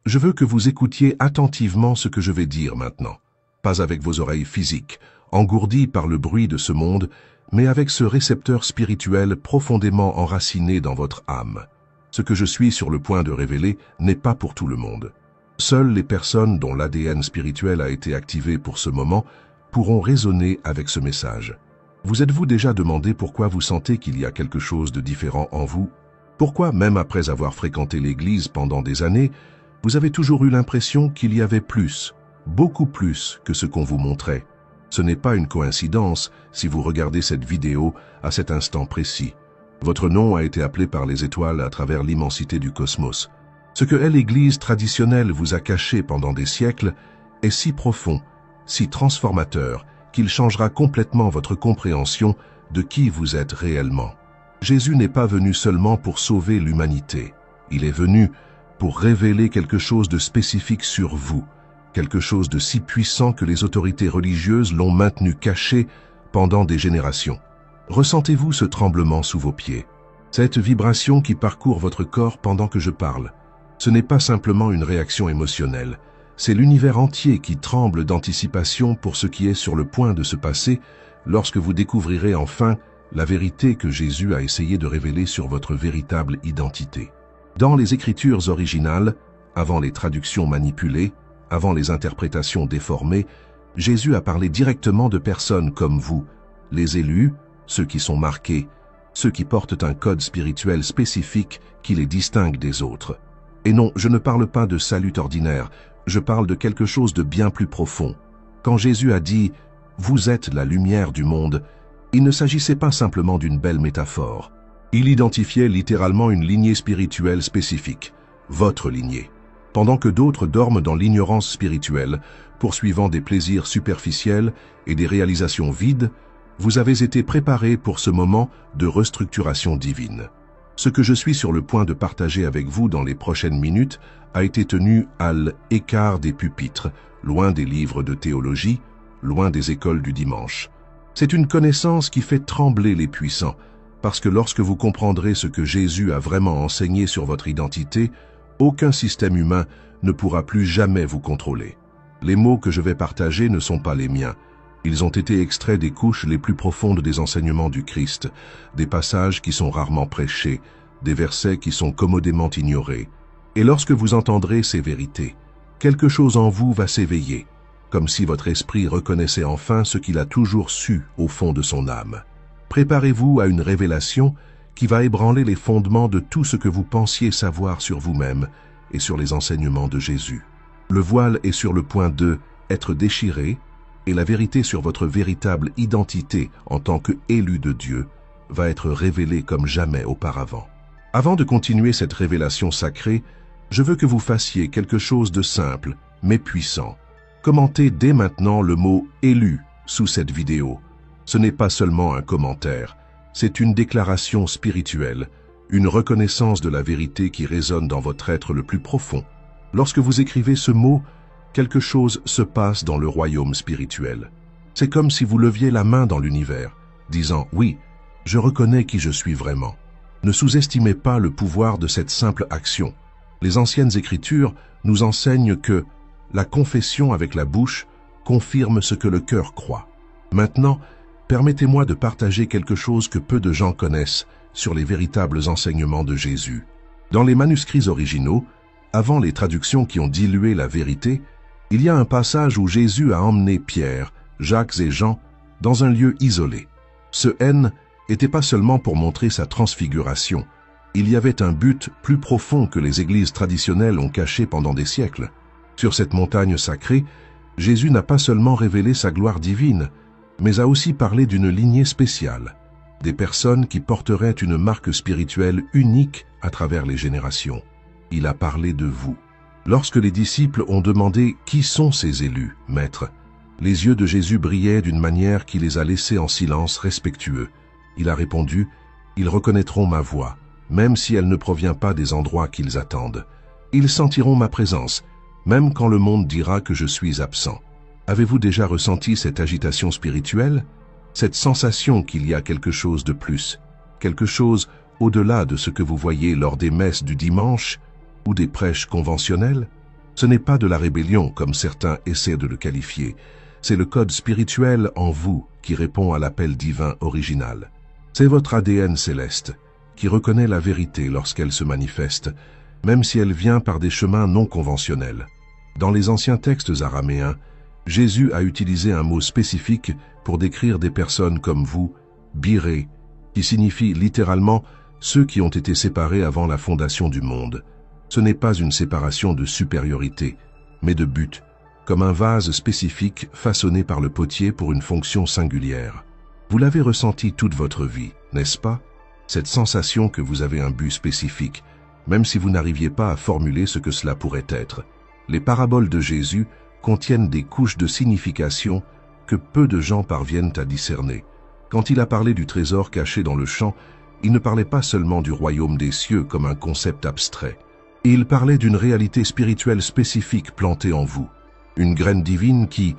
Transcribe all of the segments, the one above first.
Je veux que vous écoutiez attentivement ce que je vais dire maintenant, pas avec vos oreilles physiques, engourdies par le bruit de ce monde, mais avec ce récepteur spirituel profondément enraciné dans votre âme. Ce que je suis sur le point de révéler n'est pas pour tout le monde. Seules les personnes dont l'ADN spirituel a été activé pour ce moment pourront raisonner avec ce message. Vous êtes-vous déjà demandé pourquoi vous sentez qu'il y a quelque chose de différent en vous? Pourquoi, même après avoir fréquenté l'Église pendant des années, vous avez toujours eu l'impression qu'il y avait plus, beaucoup plus que ce qu'on vous montrait? Ce n'est pas une coïncidence si vous regardez cette vidéo à cet instant précis. Votre nom a été appelé par les étoiles à travers l'immensité du cosmos. Ce que l'Église traditionnelle vous a caché pendant des siècles est si profond, si transformateur, qu'il changera complètement votre compréhension de qui vous êtes réellement. Jésus n'est pas venu seulement pour sauver l'humanité. Il est venu pour révéler quelque chose de spécifique sur vous, quelque chose de si puissant que les autorités religieuses l'ont maintenu caché pendant des générations. Ressentez-vous ce tremblement sous vos pieds, cette vibration qui parcourt votre corps pendant que je parle? Ce n'est pas simplement une réaction émotionnelle, c'est l'univers entier qui tremble d'anticipation pour ce qui est sur le point de se passer lorsque vous découvrirez enfin la vérité que Jésus a essayé de révéler sur votre véritable identité. Dans les Écritures originales, avant les traductions manipulées, avant les interprétations déformées, Jésus a parlé directement de personnes comme vous, les élus, ceux qui sont marqués, ceux qui portent un code spirituel spécifique qui les distingue des autres. Et non, je ne parle pas de salut ordinaire, je parle de quelque chose de bien plus profond. Quand Jésus a dit « Vous êtes la lumière du monde », il ne s'agissait pas simplement d'une belle métaphore. Il identifiait littéralement une lignée spirituelle spécifique, votre lignée. Pendant que d'autres dorment dans l'ignorance spirituelle, poursuivant des plaisirs superficiels et des réalisations vides, vous avez été préparés pour ce moment de restructuration divine. Ce que je suis sur le point de partager avec vous dans les prochaines minutes a été tenu à l'écart des pupitres, loin des livres de théologie, loin des écoles du dimanche. C'est une connaissance qui fait trembler les puissants, parce que lorsque vous comprendrez ce que Jésus a vraiment enseigné sur votre identité, aucun système humain ne pourra plus jamais vous contrôler. Les mots que je vais partager ne sont pas les miens. Ils ont été extraits des couches les plus profondes des enseignements du Christ, des passages qui sont rarement prêchés, des versets qui sont commodément ignorés. Et lorsque vous entendrez ces vérités, quelque chose en vous va s'éveiller, comme si votre esprit reconnaissait enfin ce qu'il a toujours su au fond de son âme. Préparez-vous à une révélation qui va ébranler les fondements de tout ce que vous pensiez savoir sur vous-même et sur les enseignements de Jésus. Le voile est sur le point de être déchiré, et la vérité sur votre véritable identité en tant qu'élu de Dieu va être révélée comme jamais auparavant. Avant de continuer cette révélation sacrée, je veux que vous fassiez quelque chose de simple, mais puissant. Commentez dès maintenant le mot « élu » sous cette vidéo. Ce n'est pas seulement un commentaire, c'est une déclaration spirituelle, une reconnaissance de la vérité qui résonne dans votre être le plus profond. Lorsque vous écrivez ce mot, quelque chose se passe dans le royaume spirituel. C'est comme si vous leviez la main dans l'univers, disant « Oui, je reconnais qui je suis vraiment ». Ne sous-estimez pas le pouvoir de cette simple action. Les anciennes Écritures nous enseignent que la confession avec la bouche confirme ce que le cœur croit. Maintenant, permettez-moi de partager quelque chose que peu de gens connaissent sur les véritables enseignements de Jésus. Dans les manuscrits originaux, avant les traductions qui ont dilué la vérité, il y a un passage où Jésus a emmené Pierre, Jacques et Jean dans un lieu isolé. Ce N n'était pas seulement pour montrer sa transfiguration. Il y avait un but plus profond que les églises traditionnelles ont caché pendant des siècles. Sur cette montagne sacrée, Jésus n'a pas seulement révélé sa gloire divine, mais a aussi parlé d'une lignée spéciale, des personnes qui porteraient une marque spirituelle unique à travers les générations. Il a parlé de vous. Lorsque les disciples ont demandé « Qui sont ces élus, maître ?», les yeux de Jésus brillaient d'une manière qui les a laissés en silence respectueux. Il a répondu « Ils reconnaîtront ma voix, même si elle ne provient pas des endroits qu'ils attendent. Ils sentiront ma présence, même quand le monde dira que je suis absent. » Avez-vous déjà ressenti cette agitation spirituelle? Cette sensation qu'il y a quelque chose de plus, quelque chose au-delà de ce que vous voyez lors des messes du dimanche ou des prêches conventionnelles? Ce n'est pas de la rébellion, comme certains essaient de le qualifier. C'est le code spirituel en vous qui répond à l'appel divin original. C'est votre ADN céleste qui reconnaît la vérité lorsqu'elle se manifeste, même si elle vient par des chemins non conventionnels. Dans les anciens textes araméens, Jésus a utilisé un mot spécifique pour décrire des personnes comme vous, biré, qui signifie littéralement ceux qui ont été séparés avant la fondation du monde. Ce n'est pas une séparation de supériorité, mais de but, comme un vase spécifique façonné par le potier pour une fonction singulière. Vous l'avez ressenti toute votre vie, n'est-ce pas? Cette sensation que vous avez un but spécifique, même si vous n'arriviez pas à formuler ce que cela pourrait être. Les paraboles de Jésus contiennent des couches de signification que peu de gens parviennent à discerner. Quand il a parlé du trésor caché dans le champ, il ne parlait pas seulement du royaume des cieux comme un concept abstrait. Il parlait d'une réalité spirituelle spécifique plantée en vous, une graine divine qui,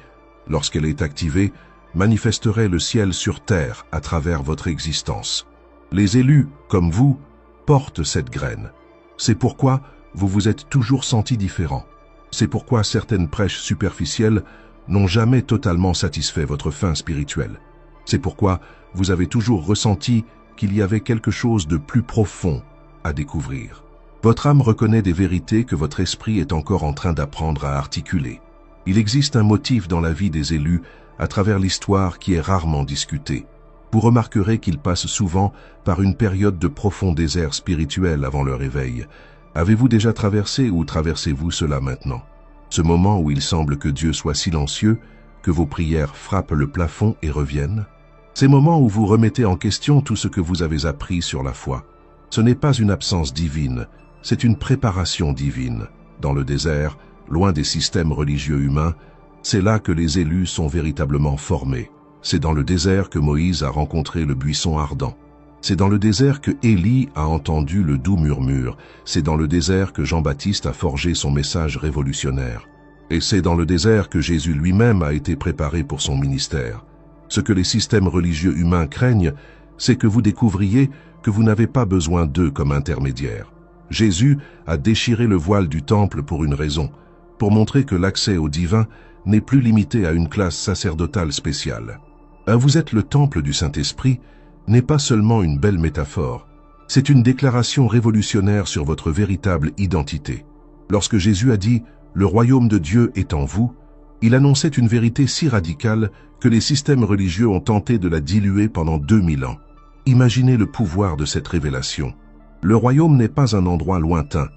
lorsqu'elle est activée, manifesterait le ciel sur terre à travers votre existence. Les élus, comme vous, portent cette graine. C'est pourquoi vous vous êtes toujours senti différent. C'est pourquoi certaines prêches superficielles n'ont jamais totalement satisfait votre faim spirituelle. C'est pourquoi vous avez toujours ressenti qu'il y avait quelque chose de plus profond à découvrir. Votre âme reconnaît des vérités que votre esprit est encore en train d'apprendre à articuler. Il existe un motif dans la vie des élus à travers l'histoire qui est rarement discuté. Vous remarquerez qu'ils passent souvent par une période de profond désert spirituel avant leur éveil. Avez-vous déjà traversé ou traversez-vous cela maintenant? Ce moment où il semble que Dieu soit silencieux, que vos prières frappent le plafond et reviennent? Ces moments où vous remettez en question tout ce que vous avez appris sur la foi. Ce n'est pas une absence divine, c'est une préparation divine. Dans le désert, loin des systèmes religieux humains, c'est là que les élus sont véritablement formés. C'est dans le désert que Moïse a rencontré le buisson ardent. C'est dans le désert que Élie a entendu le doux murmure. C'est dans le désert que Jean-Baptiste a forgé son message révolutionnaire. Et c'est dans le désert que Jésus lui-même a été préparé pour son ministère. Ce que les systèmes religieux humains craignent, c'est que vous découvriez que vous n'avez pas besoin d'eux comme intermédiaires. Jésus a déchiré le voile du temple pour une raison, pour montrer que l'accès au divin n'est plus limité à une classe sacerdotale spéciale. Vous êtes le temple du Saint-Esprit n'est pas seulement une belle métaphore, c'est une déclaration révolutionnaire sur votre véritable identité. Lorsque Jésus a dit « Le royaume de Dieu est en vous », il annonçait une vérité si radicale que les systèmes religieux ont tenté de la diluer pendant 2000 ans. Imaginez le pouvoir de cette révélation. Le royaume n'est pas un endroit lointain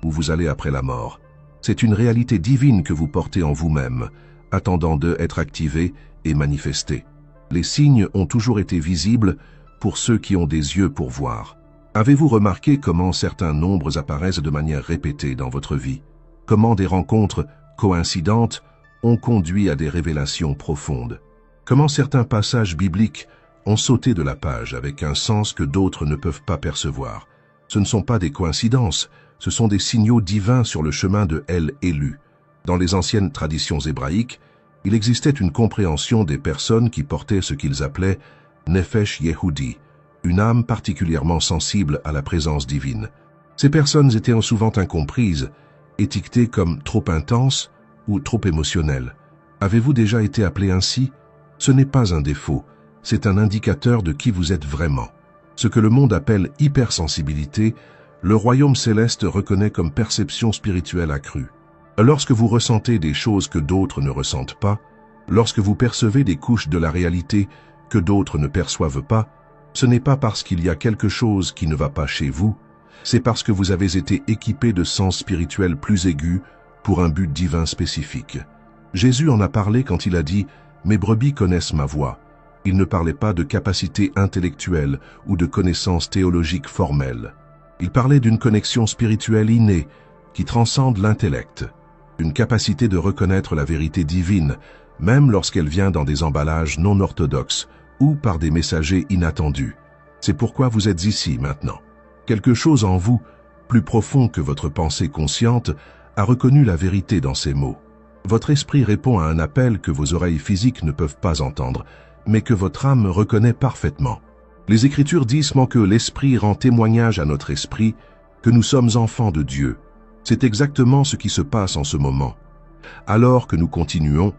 où vous allez après la mort. C'est une réalité divine que vous portez en vous-même, attendant d'être activée et manifestée. Les signes ont toujours été visibles pour ceux qui ont des yeux pour voir. Avez-vous remarqué comment certains nombres apparaissent de manière répétée dans votre vie? Comment des rencontres coïncidentes ont conduit à des révélations profondes? Comment certains passages bibliques ont sauté de la page avec un sens que d'autres ne peuvent pas percevoir? Ce ne sont pas des coïncidences, ce sont des signaux divins sur le chemin de El élu. Dans les anciennes traditions hébraïques, il existait une compréhension des personnes qui portaient ce qu'ils appelaient Nefesh Yehudi, une âme particulièrement sensible à la présence divine. Ces personnes étaient souvent incomprises, étiquetées comme trop intenses ou trop émotionnelles. Avez-vous déjà été appelé ainsi? Ce n'est pas un défaut, c'est un indicateur de qui vous êtes vraiment. Ce que le monde appelle hypersensibilité, le royaume céleste reconnaît comme perception spirituelle accrue. Lorsque vous ressentez des choses que d'autres ne ressentent pas, lorsque vous percevez des couches de la réalité que d'autres ne perçoivent pas, ce n'est pas parce qu'il y a quelque chose qui ne va pas chez vous, c'est parce que vous avez été équipé de sens spirituels plus aigus pour un but divin spécifique. Jésus en a parlé quand il a dit « Mes brebis connaissent ma voix ». Il ne parlait pas de capacité intellectuelle ou de connaissances théologiques formelles. Il parlait d'une connexion spirituelle innée qui transcende l'intellect, une capacité de reconnaître la vérité divine, même lorsqu'elle vient dans des emballages non orthodoxes ou par des messagers inattendus. C'est pourquoi vous êtes ici maintenant. Quelque chose en vous, plus profond que votre pensée consciente, a reconnu la vérité dans ces mots. Votre esprit répond à un appel que vos oreilles physiques ne peuvent pas entendre, mais que votre âme reconnaît parfaitement. Les Écritures disent que l'Esprit rend témoignage à notre esprit que nous sommes enfants de Dieu. C'est exactement ce qui se passe en ce moment. Alors que nous continuons,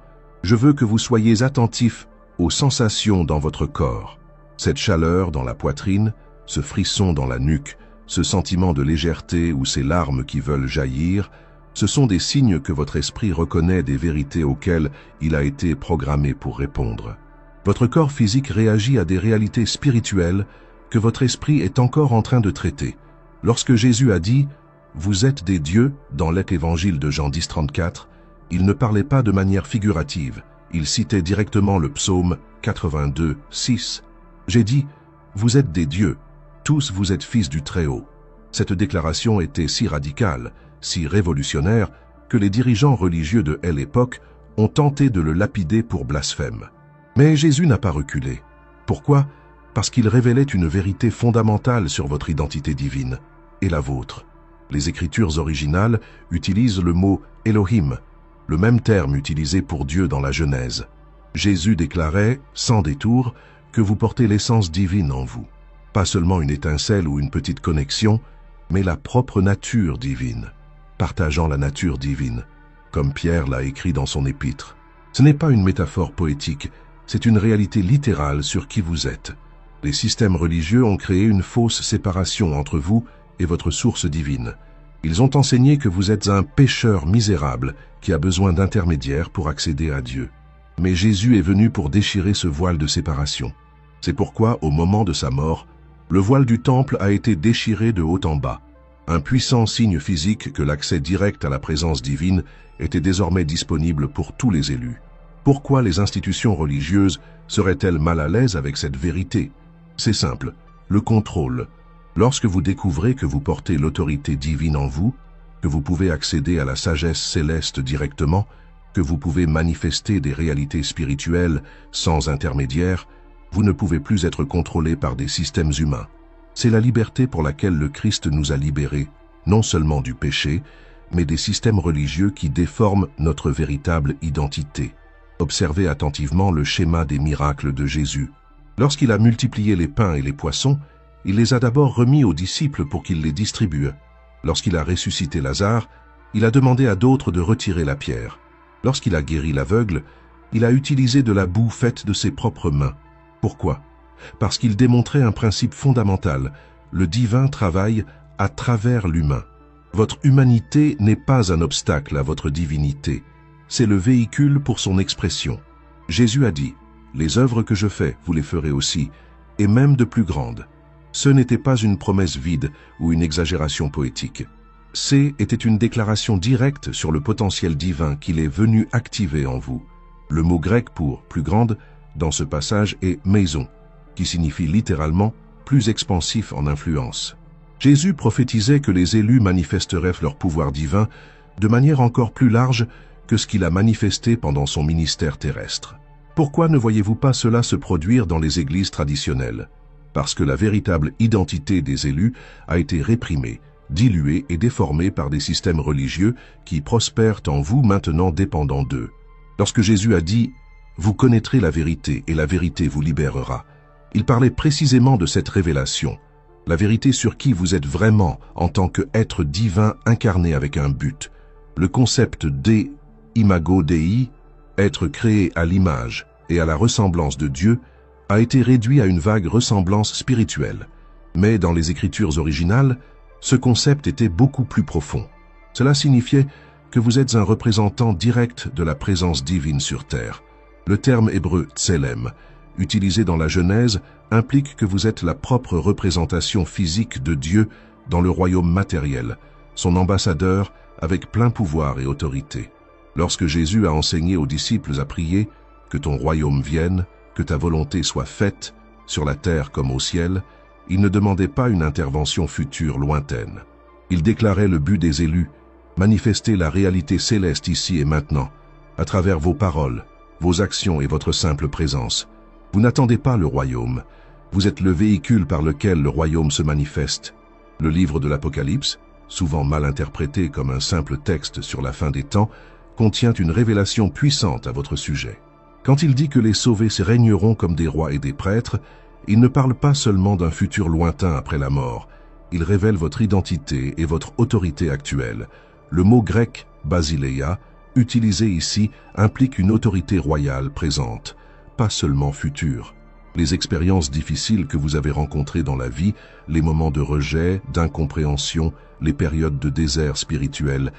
je veux que vous soyez attentifs aux sensations dans votre corps. Cette chaleur dans la poitrine, ce frisson dans la nuque, ce sentiment de légèreté ou ces larmes qui veulent jaillir, ce sont des signes que votre esprit reconnaît des vérités auxquelles il a été programmé pour répondre. Votre corps physique réagit à des réalités spirituelles que votre esprit est encore en train de traiter. Lorsque Jésus a dit « Vous êtes des dieux » dans l'Évangile de Jean 10,34, il ne parlait pas de manière figurative, il citait directement le psaume 82, 6. J'ai dit « Vous êtes des dieux, tous vous êtes fils du Très-Haut ». Cette déclaration était si radicale, si révolutionnaire, que les dirigeants religieux de l'époque ont tenté de le lapider pour blasphème. Mais Jésus n'a pas reculé. Pourquoi? Parce qu'il révélait une vérité fondamentale sur votre identité divine, et la vôtre. Les Écritures originales utilisent le mot « Elohim », le même terme utilisé pour Dieu dans la Genèse. Jésus déclarait, sans détour, que vous portez l'essence divine en vous. Pas seulement une étincelle ou une petite connexion, mais la propre nature divine, partageant la nature divine, comme Pierre l'a écrit dans son épître. Ce n'est pas une métaphore poétique, c'est une réalité littérale sur qui vous êtes. Les systèmes religieux ont créé une fausse séparation entre vous et votre source divine. Ils ont enseigné que vous êtes un pécheur misérable qui a besoin d'intermédiaires pour accéder à Dieu. Mais Jésus est venu pour déchirer ce voile de séparation. C'est pourquoi, au moment de sa mort, le voile du temple a été déchiré de haut en bas. Un puissant signe physique que l'accès direct à la présence divine était désormais disponible pour tous les élus. Pourquoi les institutions religieuses seraient-elles mal à l'aise avec cette vérité? C'est simple, le contrôle. Lorsque vous découvrez que vous portez l'autorité divine en vous, que vous pouvez accéder à la sagesse céleste directement, que vous pouvez manifester des réalités spirituelles sans intermédiaire, vous ne pouvez plus être contrôlé par des systèmes humains. C'est la liberté pour laquelle le Christ nous a libérés, non seulement du péché, mais des systèmes religieux qui déforment notre véritable identité. Observez attentivement le schéma des miracles de Jésus. Lorsqu'il a multiplié les pains et les poissons, il les a d'abord remis aux disciples pour qu'ils les distribuent. Lorsqu'il a ressuscité Lazare, il a demandé à d'autres de retirer la pierre. Lorsqu'il a guéri l'aveugle, il a utilisé de la boue faite de ses propres mains. Pourquoi? Parce qu'il démontrait un principe fondamental. Le divin travaille à travers l'humain. Votre humanité n'est pas un obstacle à votre divinité. C'est le véhicule pour son expression. Jésus a dit, « Les œuvres que je fais, vous les ferez aussi, et même de plus grandes. » Ce n'était pas une promesse vide ou une exagération poétique. Était une déclaration directe sur le potentiel divin qu'il est venu activer en vous. Le mot grec pour « plus grande » dans ce passage est « maison », qui signifie littéralement « plus expansif en influence ». Jésus prophétisait que les élus manifesteraient leur pouvoir divin de manière encore plus large que ce qu'il a manifesté pendant son ministère terrestre. Pourquoi ne voyez-vous pas cela se produire dans les églises traditionnelles? Parce que la véritable identité des élus a été réprimée, diluée et déformée par des systèmes religieux qui prospèrent en vous maintenant dépendant d'eux. Lorsque Jésus a dit « Vous connaîtrez la vérité et la vérité vous libérera », il parlait précisément de cette révélation, la vérité sur qui vous êtes vraiment en tant qu'être divin incarné avec un but. Le concept d'imago Dei, être créé à l'image et à la ressemblance de Dieu, a été réduit à une vague ressemblance spirituelle. Mais dans les Écritures originales, ce concept était beaucoup plus profond. Cela signifiait que vous êtes un représentant direct de la présence divine sur terre. Le terme hébreu « tselem », utilisé dans la Genèse, implique que vous êtes la propre représentation physique de Dieu dans le royaume matériel, son ambassadeur avec plein pouvoir et autorité. Lorsque Jésus a enseigné aux disciples à prier « Que ton royaume vienne », que ta volonté soit faite, sur la terre comme au ciel, il ne demandait pas une intervention future lointaine. Il déclarait le but des élus, manifester la réalité céleste ici et maintenant, à travers vos paroles, vos actions et votre simple présence. Vous n'attendez pas le royaume, vous êtes le véhicule par lequel le royaume se manifeste. Le livre de l'Apocalypse, souvent mal interprété comme un simple texte sur la fin des temps, contient une révélation puissante à votre sujet. Quand il dit que les sauvés régneront comme des rois et des prêtres, il ne parle pas seulement d'un futur lointain après la mort. Il révèle votre identité et votre autorité actuelle, Le mot grec « basileia » utilisé ici implique une autorité royale présente, pas seulement future. Les expériences difficiles que vous avez rencontrées dans la vie, les moments de rejet, d'incompréhension, les périodes de désert spirituel,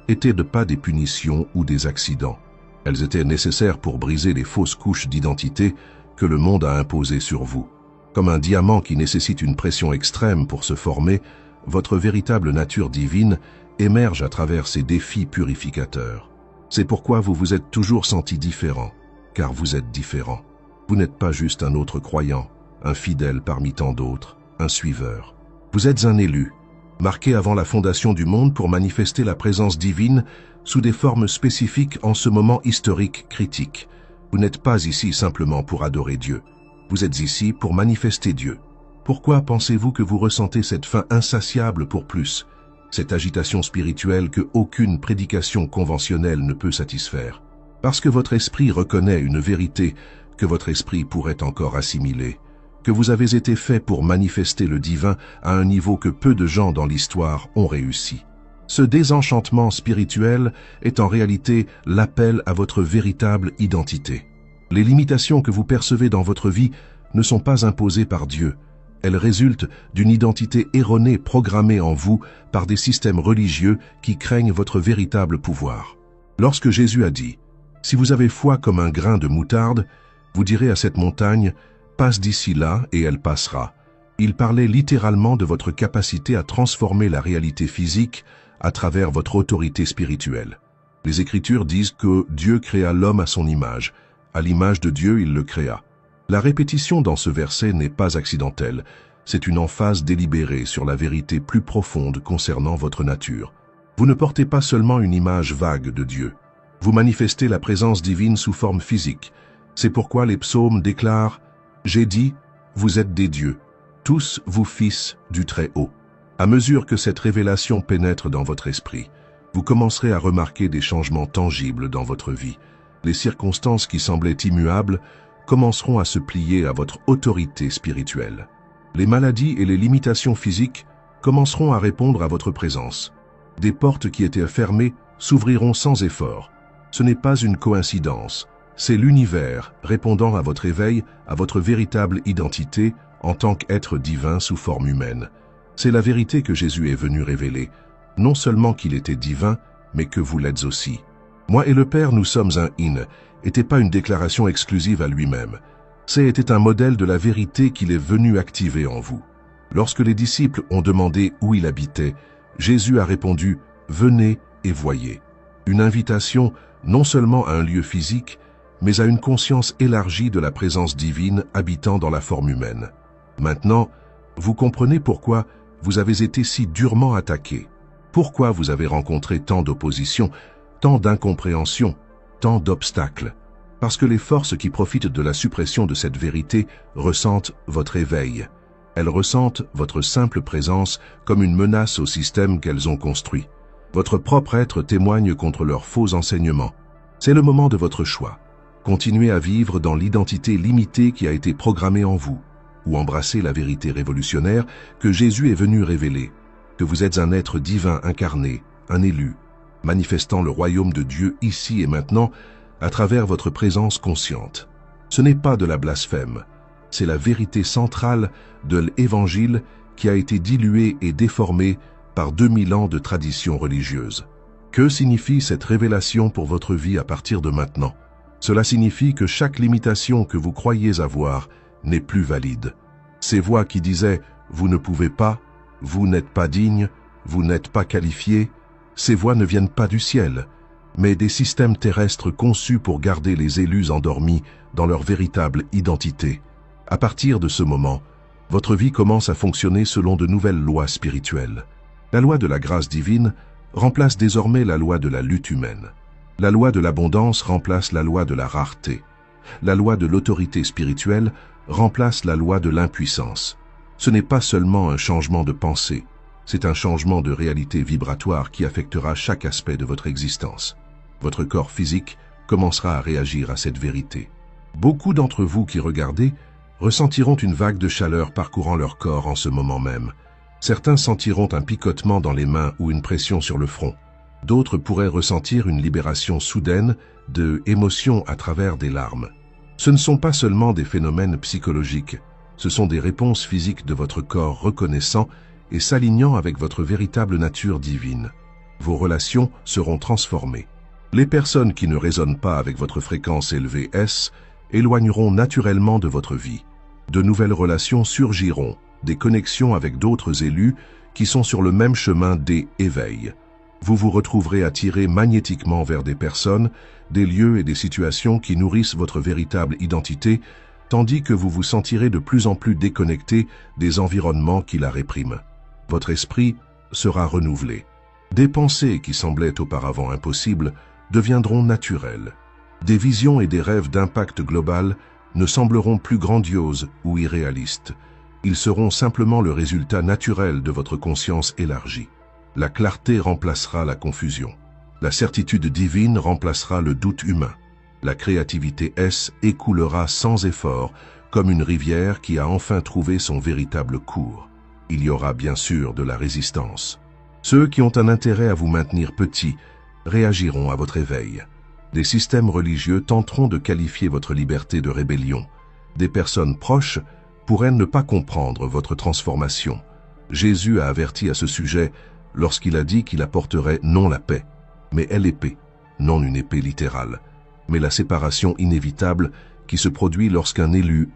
étaient pas des punitions ou des accidents. Elles étaient nécessaires pour briser les fausses couches d'identité que le monde a imposées sur vous. Comme un diamant qui nécessite une pression extrême pour se former, votre véritable nature divine émerge à travers ces défis purificateurs. C'est pourquoi vous vous êtes toujours senti différent, car vous êtes différent. Vous n'êtes pas juste un autre croyant, un fidèle parmi tant d'autres, un suiveur. Vous êtes un élu, marqué avant la fondation du monde pour manifester la présence divine sous des formes spécifiques en ce moment historique critique. Vous n'êtes pas ici simplement pour adorer Dieu. Vous êtes ici pour manifester Dieu. Pourquoi pensez-vous que vous ressentez cette faim insatiable pour plus, cette agitation spirituelle que aucune prédication conventionnelle ne peut satisfaire? Parce que votre esprit reconnaît une vérité que votre esprit pourrait encore assimiler, que vous avez été fait pour manifester le divin à un niveau que peu de gens dans l'histoire ont réussi. Ce désenchantement spirituel est en réalité l'appel à votre véritable identité. Les limitations que vous percevez dans votre vie ne sont pas imposées par Dieu. Elles résultent d'une identité erronée programmée en vous par des systèmes religieux qui craignent votre véritable pouvoir. Lorsque Jésus a dit « Si vous avez foi comme un grain de moutarde », vous direz à cette montagne « Passe d'ici là et elle passera ». Il parlait littéralement de votre capacité à transformer la réalité physique à travers votre autorité spirituelle. Les Écritures disent que Dieu créa l'homme à son image. À l'image de Dieu, il le créa. La répétition dans ce verset n'est pas accidentelle, c'est une emphase délibérée sur la vérité plus profonde concernant votre nature. Vous ne portez pas seulement une image vague de Dieu, vous manifestez la présence divine sous forme physique. C'est pourquoi les psaumes déclarent « J'ai dit, vous êtes des dieux, tous vous fils du Très-Haut ». À mesure que cette révélation pénètre dans votre esprit, vous commencerez à remarquer des changements tangibles dans votre vie. Les circonstances qui semblaient immuables commenceront à se plier à votre autorité spirituelle. Les maladies et les limitations physiques commenceront à répondre à votre présence. Des portes qui étaient fermées s'ouvriront sans effort. Ce n'est pas une coïncidence, c'est l'univers répondant à votre éveil, à votre véritable identité en tant qu'être divin sous forme humaine. C'est la vérité que Jésus est venu révéler, non seulement qu'il était divin, mais que vous l'êtes aussi. Moi et le Père, nous sommes un n'était pas une déclaration exclusive à lui-même. C'était un modèle de la vérité qu'il est venu activer en vous. Lorsque les disciples ont demandé où il habitait, Jésus a répondu « Venez et voyez ». Une invitation non seulement à un lieu physique, mais à une conscience élargie de la présence divine habitant dans la forme humaine. Maintenant, vous comprenez pourquoi vous avez été si durement attaqué, pourquoi vous avez rencontré tant d'opposition, tant d'incompréhension, tant d'obstacles. Parce que les forces qui profitent de la suppression de cette vérité ressentent votre éveil. Elles ressentent votre simple présence comme une menace au système qu'elles ont construit. Votre propre être témoigne contre leurs faux enseignements. C'est le moment de votre choix. Continuez à vivre dans l'identité limitée qui a été programmée en vous, ou embrasser la vérité révolutionnaire que Jésus est venu révéler, que vous êtes un être divin incarné, un élu, manifestant le royaume de Dieu ici et maintenant à travers votre présence consciente. Ce n'est pas de la blasphème, c'est la vérité centrale de l'Évangile qui a été diluée et déformée par 2000 ans de tradition religieuse. Que signifie cette révélation pour votre vie à partir de maintenant? Cela signifie que chaque limitation que vous croyez avoir n'est plus valide. Ces voix qui disaient « vous ne pouvez pas »,« vous n'êtes pas digne »,« vous n'êtes pas qualifié », ces voix ne viennent pas du ciel, mais des systèmes terrestres conçus pour garder les élus endormis dans leur véritable identité. À partir de ce moment, votre vie commence à fonctionner selon de nouvelles lois spirituelles. La loi de la grâce divine remplace désormais la loi de la lutte humaine. La loi de l'abondance remplace la loi de la rareté. La loi de l'autorité spirituelle remplace la loi de l'impuissance. Ce n'est pas seulement un changement de pensée, c'est un changement de réalité vibratoire qui affectera chaque aspect de votre existence. Votre corps physique commencera à réagir à cette vérité. Beaucoup d'entre vous qui regardez ressentiront une vague de chaleur parcourant leur corps en ce moment même. Certains sentiront un picotement dans les mains ou une pression sur le front. D'autres pourraient ressentir une libération soudaine de émotions à travers des larmes. Ce ne sont pas seulement des phénomènes psychologiques, ce sont des réponses physiques de votre corps reconnaissant et s'alignant avec votre véritable nature divine. Vos relations seront transformées. Les personnes qui ne résonnent pas avec votre fréquence élevée S éloigneront naturellement de votre vie. De nouvelles relations surgiront, des connexions avec d'autres élus qui sont sur le même chemin d'éveil. Vous vous retrouverez attiré magnétiquement vers des personnes, des lieux et des situations qui nourrissent votre véritable identité, tandis que vous vous sentirez de plus en plus déconnecté des environnements qui la répriment. Votre esprit sera renouvelé. Des pensées qui semblaient auparavant impossibles deviendront naturelles. Des visions et des rêves d'impact global ne sembleront plus grandioses ou irréalistes. Ils seront simplement le résultat naturel de votre conscience élargie. La clarté remplacera la confusion. La certitude divine remplacera le doute humain. La créativité S écoulera sans effort, comme une rivière qui a enfin trouvé son véritable cours. Il y aura bien sûr de la résistance. Ceux qui ont un intérêt à vous maintenir petit réagiront à votre éveil. Des systèmes religieux tenteront de qualifier votre liberté de rébellion. Des personnes proches pourraient ne pas comprendre votre transformation. Jésus a averti à ce sujet lorsqu'il a dit qu'il apporterait non la paix, mais l'épée, non une épée littérale, mais la séparation inévitable qui se produit lorsqu'un élu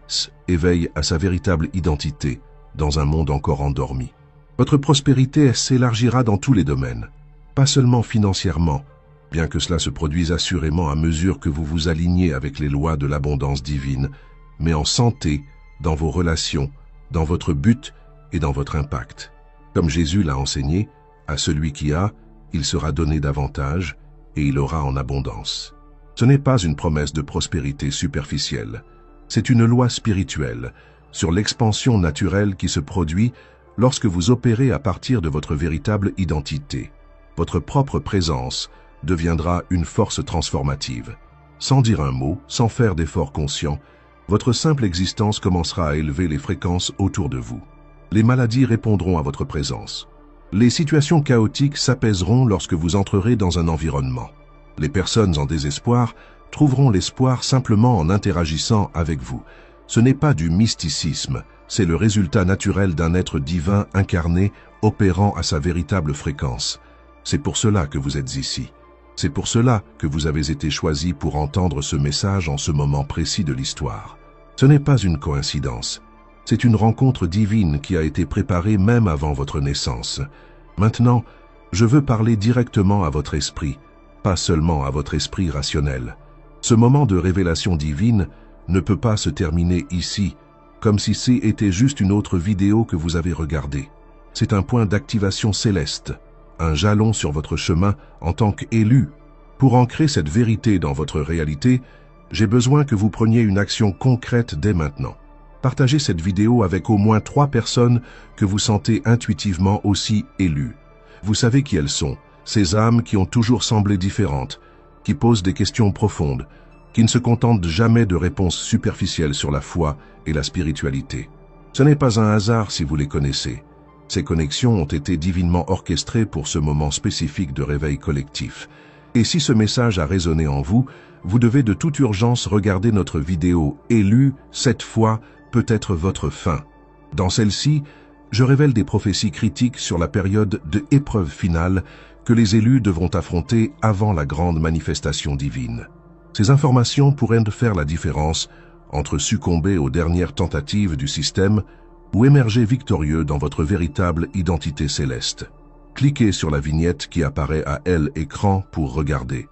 éveille à sa véritable identité dans un monde encore endormi. Votre prospérité s'élargira dans tous les domaines, pas seulement financièrement, bien que cela se produise assurément à mesure que vous vous alignez avec les lois de l'abondance divine, mais en santé, dans vos relations, dans votre but et dans votre impact. Comme Jésus l'a enseigné, à celui qui a, il sera donné davantage et il aura en abondance. Ce n'est pas une promesse de prospérité superficielle, c'est une loi spirituelle sur l'expansion naturelle qui se produit lorsque vous opérez à partir de votre véritable identité. Votre propre présence deviendra une force transformative. Sans dire un mot, sans faire d'efforts conscients, votre simple existence commencera à élever les fréquences autour de vous. Les maladies répondront à votre présence. Les situations chaotiques s'apaiseront lorsque vous entrerez dans un environnement. Les personnes en désespoir trouveront l'espoir simplement en interagissant avec vous. Ce n'est pas du mysticisme, c'est le résultat naturel d'un être divin incarné opérant à sa véritable fréquence. C'est pour cela que vous êtes ici. C'est pour cela que vous avez été choisi pour entendre ce message en ce moment précis de l'histoire. Ce n'est pas une coïncidence. C'est une rencontre divine qui a été préparée même avant votre naissance. Maintenant, je veux parler directement à votre esprit, pas seulement à votre esprit rationnel. Ce moment de révélation divine ne peut pas se terminer ici, comme si c'était juste une autre vidéo que vous avez regardée. C'est un point d'activation céleste, un jalon sur votre chemin en tant qu'élu. Pour ancrer cette vérité dans votre réalité, j'ai besoin que vous preniez une action concrète dès maintenant. Partagez cette vidéo avec au moins 3 personnes que vous sentez intuitivement aussi élues. Vous savez qui elles sont, ces âmes qui ont toujours semblé différentes, qui posent des questions profondes, qui ne se contentent jamais de réponses superficielles sur la foi et la spiritualité. Ce n'est pas un hasard si vous les connaissez. Ces connexions ont été divinement orchestrées pour ce moment spécifique de réveil collectif. Et si ce message a résonné en vous, vous devez de toute urgence regarder notre vidéo « Élu, cette fois peut être votre fin ». Dans celle-ci, je révèle des prophéties critiques sur la période de épreuve finale que les élus devront affronter avant la grande manifestation divine. Ces informations pourraient faire la différence entre succomber aux dernières tentatives du système ou émerger victorieux dans votre véritable identité céleste. Cliquez sur la vignette qui apparaît à l'écran pour regarder.